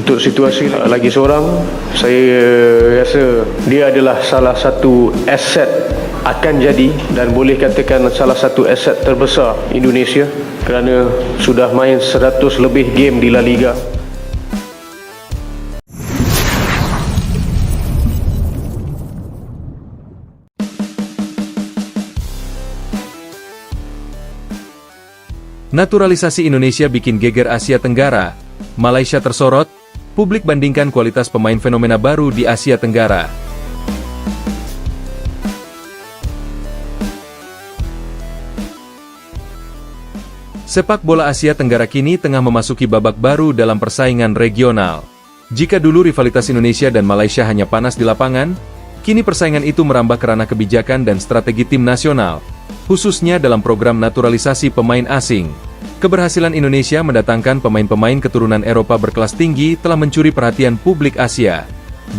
Untuk situasi lagi seorang, saya rasa dia adalah salah satu aset akan jadi dan boleh katakan salah satu aset terbesar Indonesia kerana sudah main 100 lebih game di La Liga. Naturalisasi Indonesia bikin geger Asia Tenggara. Malaysia tersorot, publik bandingkan kualitas pemain fenomena baru di Asia Tenggara. Sepak bola Asia Tenggara kini tengah memasuki babak baru dalam persaingan regional. Jika dulu rivalitas Indonesia dan Malaysia hanya panas di lapangan, kini persaingan itu merambah ke ranah kebijakan dan strategi tim nasional, khususnya dalam program naturalisasi pemain asing. Keberhasilan Indonesia mendatangkan pemain-pemain keturunan Eropa berkelas tinggi telah mencuri perhatian publik Asia.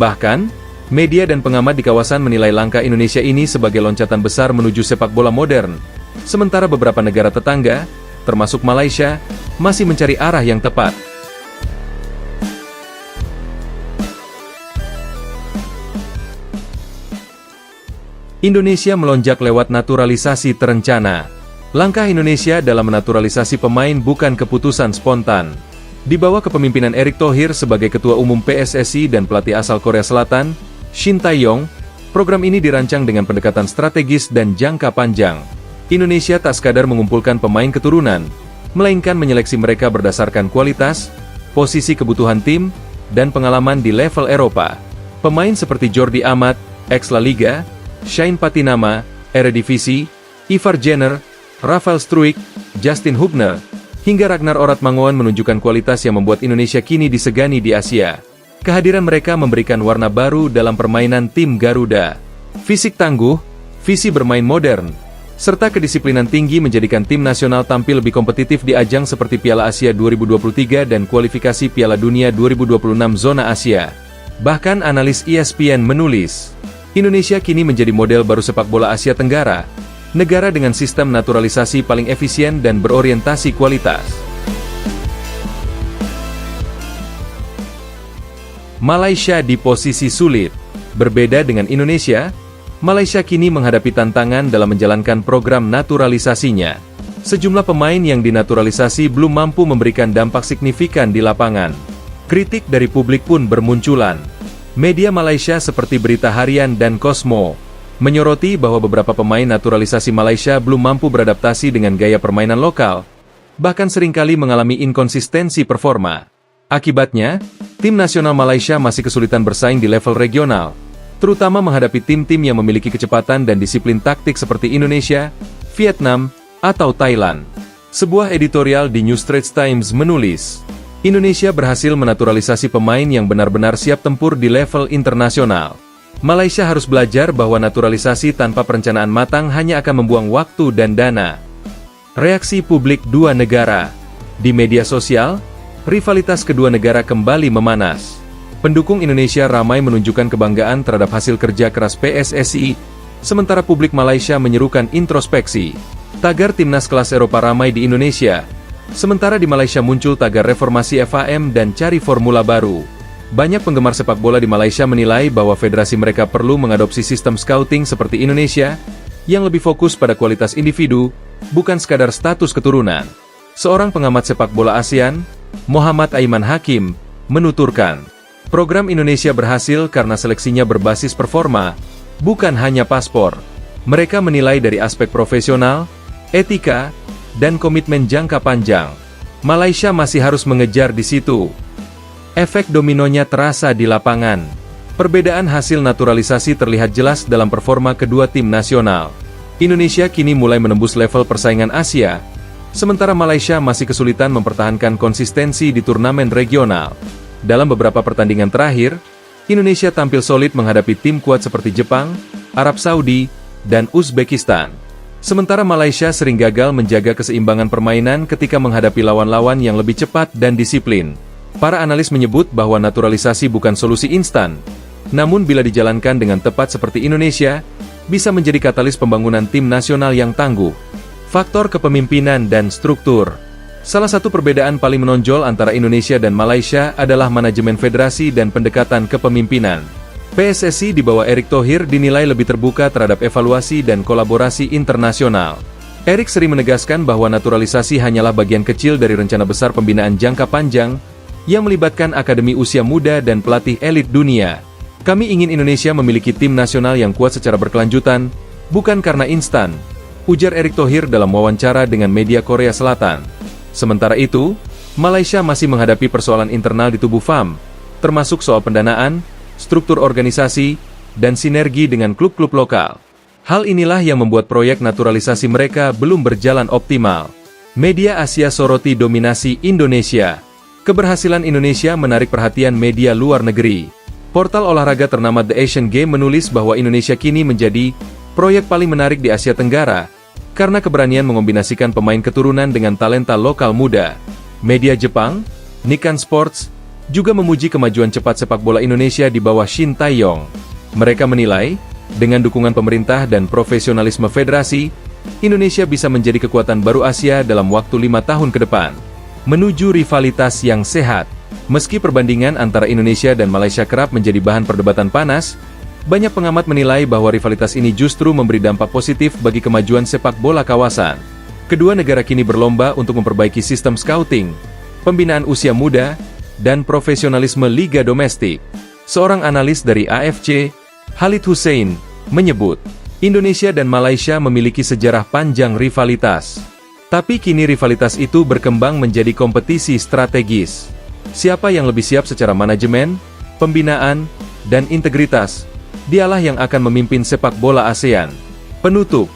Bahkan, media dan pengamat di kawasan menilai langkah Indonesia ini sebagai loncatan besar menuju sepak bola modern. Sementara beberapa negara tetangga, termasuk Malaysia, masih mencari arah yang tepat. Indonesia melonjak lewat naturalisasi terencana. Langkah Indonesia dalam menaturalisasi pemain bukan keputusan spontan. Di bawah kepemimpinan Erick Thohir sebagai Ketua Umum PSSI dan pelatih asal Korea Selatan, Shin Tae-yong, program ini dirancang dengan pendekatan strategis dan jangka panjang. Indonesia tak sekadar mengumpulkan pemain keturunan, melainkan menyeleksi mereka berdasarkan kualitas, posisi kebutuhan tim, dan pengalaman di level Eropa. Pemain seperti Jordi Amat, ex La Liga, Shane Patinama, Eredivisie, Ivar Jenner, Rafael Struijk, Justin Hubner, hingga Ragnar Oratmangoen menunjukkan kualitas yang membuat Indonesia kini disegani di Asia. Kehadiran mereka memberikan warna baru dalam permainan tim Garuda. Fisik tangguh, visi bermain modern, serta kedisiplinan tinggi menjadikan tim nasional tampil lebih kompetitif di ajang seperti Piala Asia 2023 dan kualifikasi Piala Dunia 2026 zona Asia. Bahkan analis ESPN menulis, Indonesia kini menjadi model baru sepak bola Asia Tenggara, negara dengan sistem naturalisasi paling efisien dan berorientasi kualitas. Malaysia di posisi sulit. Berbeda dengan Indonesia, Malaysia kini menghadapi tantangan dalam menjalankan program naturalisasinya. Sejumlah pemain yang dinaturalisasi belum mampu memberikan dampak signifikan di lapangan. Kritik dari publik pun bermunculan. Media Malaysia seperti Berita Harian dan Cosmo menyoroti bahwa beberapa pemain naturalisasi Malaysia belum mampu beradaptasi dengan gaya permainan lokal, bahkan seringkali mengalami inkonsistensi performa. Akibatnya, tim nasional Malaysia masih kesulitan bersaing di level regional, terutama menghadapi tim-tim yang memiliki kecepatan dan disiplin taktik seperti Indonesia, Vietnam, atau Thailand. Sebuah editorial di New Straits Times menulis, Indonesia berhasil menaturalisasi pemain yang benar-benar siap tempur di level internasional. Malaysia harus belajar bahwa naturalisasi tanpa perencanaan matang hanya akan membuang waktu dan dana. Reaksi publik dua negara. Di media sosial, rivalitas kedua negara kembali memanas. Pendukung Indonesia ramai menunjukkan kebanggaan terhadap hasil kerja keras PSSI, sementara publik Malaysia menyerukan introspeksi. Tagar timnas kelas Eropa ramai di Indonesia, sementara di Malaysia muncul tagar reformasi FAM dan cari formula baru. Banyak penggemar sepak bola di Malaysia menilai bahwa federasi mereka perlu mengadopsi sistem scouting seperti Indonesia, yang lebih fokus pada kualitas individu, bukan sekadar status keturunan. Seorang pengamat sepak bola ASEAN, Muhammad Aiman Hakim, menuturkan, program Indonesia berhasil karena seleksinya berbasis performa, bukan hanya paspor. Mereka menilai dari aspek profesional, etika, dan komitmen jangka panjang. Malaysia masih harus mengejar di situ. Efek dominonya terasa di lapangan. Perbedaan hasil naturalisasi terlihat jelas dalam performa kedua tim nasional. Indonesia kini mulai menembus level persaingan Asia, sementara Malaysia masih kesulitan mempertahankan konsistensi di turnamen regional. Dalam beberapa pertandingan terakhir, Indonesia tampil solid menghadapi tim kuat seperti Jepang, Arab Saudi, dan Uzbekistan. Sementara Malaysia sering gagal menjaga keseimbangan permainan ketika menghadapi lawan-lawan yang lebih cepat dan disiplin. Para analis menyebut bahwa naturalisasi bukan solusi instan, namun bila dijalankan dengan tepat seperti Indonesia, bisa menjadi katalis pembangunan tim nasional yang tangguh. Faktor kepemimpinan dan struktur. Salah satu perbedaan paling menonjol antara Indonesia dan Malaysia adalah manajemen federasi dan pendekatan kepemimpinan. PSSI di bawah Erick Thohir dinilai lebih terbuka terhadap evaluasi dan kolaborasi internasional. Erick sering menegaskan bahwa naturalisasi hanyalah bagian kecil dari rencana besar pembinaan jangka panjang yang melibatkan akademi usia muda dan pelatih elit dunia. Kami ingin Indonesia memiliki tim nasional yang kuat secara berkelanjutan, bukan karena instan, ujar Erick Thohir dalam wawancara dengan media Korea Selatan. Sementara itu, Malaysia masih menghadapi persoalan internal di tubuh FAM, termasuk soal pendanaan, struktur organisasi, dan sinergi dengan klub-klub lokal. Hal inilah yang membuat proyek naturalisasi mereka belum berjalan optimal. Media Asia soroti dominasi Indonesia. Keberhasilan Indonesia menarik perhatian media luar negeri. Portal olahraga ternama The Asian Game menulis bahwa Indonesia kini menjadi proyek paling menarik di Asia Tenggara, karena keberanian mengombinasikan pemain keturunan dengan talenta lokal muda. Media Jepang, Nikkan Sports, juga memuji kemajuan cepat sepak bola Indonesia di bawah Shin Tae-yong. Mereka menilai, dengan dukungan pemerintah dan profesionalisme federasi, Indonesia bisa menjadi kekuatan baru Asia dalam waktu 5 tahun ke depan. Menuju rivalitas yang sehat. Meski perbandingan antara Indonesia dan Malaysia kerap menjadi bahan perdebatan panas, banyak pengamat menilai bahwa rivalitas ini justru memberi dampak positif bagi kemajuan sepak bola kawasan. Kedua negara kini berlomba untuk memperbaiki sistem scouting, pembinaan usia muda, dan profesionalisme liga domestik. Seorang analis dari AFC, Khalid Hussein, menyebut, Indonesia dan Malaysia memiliki sejarah panjang rivalitas. Tapi kini rivalitas itu berkembang menjadi kompetisi strategis. Siapa yang lebih siap secara manajemen, pembinaan, dan integritas, dialah yang akan memimpin sepak bola ASEAN. Penutup,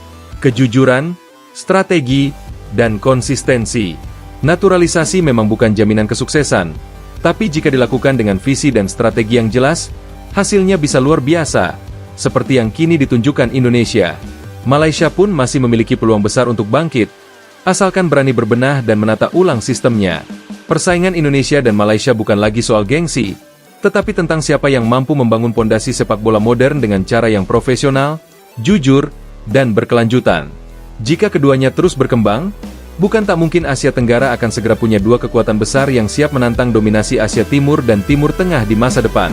kejujuran, strategi, dan konsistensi. Naturalisasi memang bukan jaminan kesuksesan, tapi jika dilakukan dengan visi dan strategi yang jelas, hasilnya bisa luar biasa, seperti yang kini ditunjukkan Indonesia. Malaysia pun masih memiliki peluang besar untuk bangkit, asalkan berani berbenah dan menata ulang sistemnya. Persaingan Indonesia dan Malaysia bukan lagi soal gengsi, tetapi tentang siapa yang mampu membangun pondasi sepak bola modern dengan cara yang profesional, jujur, dan berkelanjutan. Jika keduanya terus berkembang, bukan tak mungkin Asia Tenggara akan segera punya dua kekuatan besar yang siap menantang dominasi Asia Timur dan Timur Tengah di masa depan.